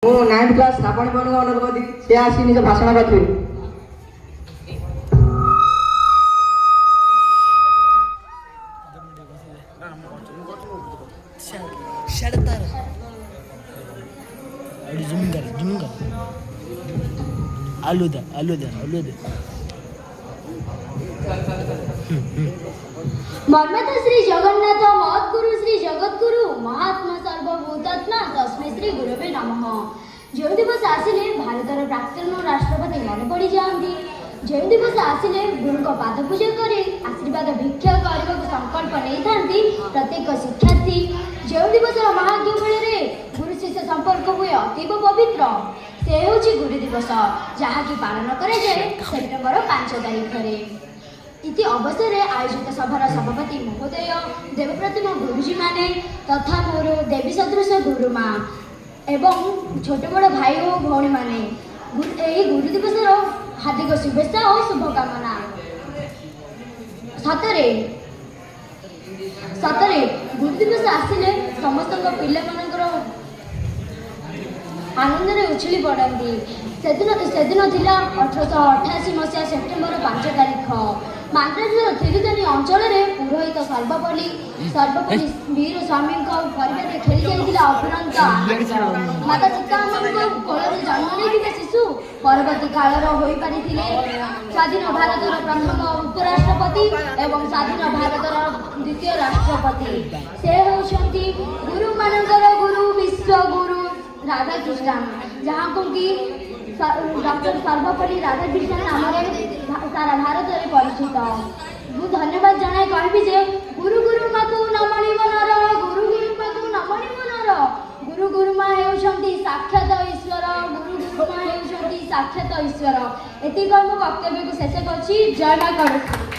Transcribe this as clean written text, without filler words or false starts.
ମୁଁ 9th class ଶ୍ରାବଣ ମାନଙ୍କୁ ଅନୁରୋଧ କରିବି ସେ ଆସି ନିଜ ଭାଷଣ ରଖିବେ। आलू दे मर्मथ श्री जगन्नाथ महद्गुरु श्री जगद्गुरु महात्मा सर्वभूतात्मा तस्मै श्री गुरवे नमः। जो दिवस आसिले भारतर प्राक्तन राष्ट्रपति मन पड़ जाती, जो दिवस आसिले गुरु को पाद पूजा कर आशीर्वाद भिक्षा करने को संकल्प नहीं था प्रत्येक शिक्षार्थी। जो दिवस महाज्ञ फल गुरु शिष्य संपर्क हुए अतीव पवित्र से हूँ गुरु दिवस, जहाँकि पालन करे सेप्टेम्बर 5 तारिख। इति अवसर आयोजित सभार सभापति महोदय, देवप्रतिम गुरुजी माने तथा मोर देवी सदृश गुरुमा एवं छोट बड़ भाई और भौणी माने गुरु दिवस हार्दिक शुभेच्छा और शुभकामना। सतरे सतरे गुरु दिवस आसिले समस्त पिला आनंद उछली पड़ती। सेदिन थिला 1888 मसीहा सेप्टेम्बर 5 तारिख। मांद्राजर थिरिदानी अंचल पुरोहित सर्वपल्ली वीर स्वामी परिवार खेली जाता अफुरंत माता सीताम्मा कोल जन्म नहीं शिशु परवर्ती कालर हो पारि स्वाधीन भारतर प्रथम उपराष्ट्रपति एवं स्वाधीन भारतर द्वितीय राष्ट्रपति। से होती गुरु मानकर गुरु विश्व गुरु राधाकृष्ण, जहाँ को कि डॉक्टर सर्वपल्ली राधाकृष्ण नाम सारा भारत में परिचित। मु धन्यवाद जनाई कहबी जे गुरु गुरुमा को नमणि मनर गुरु गुरुमा को नमणि मनर गुरु गुरुमा हेउछंती साक्षात ईश्वर गुरु गुरुमा हेउछंती साक्षात ईश्वर। एति कर्म वक्तव्य को शेष करछि। जय मां।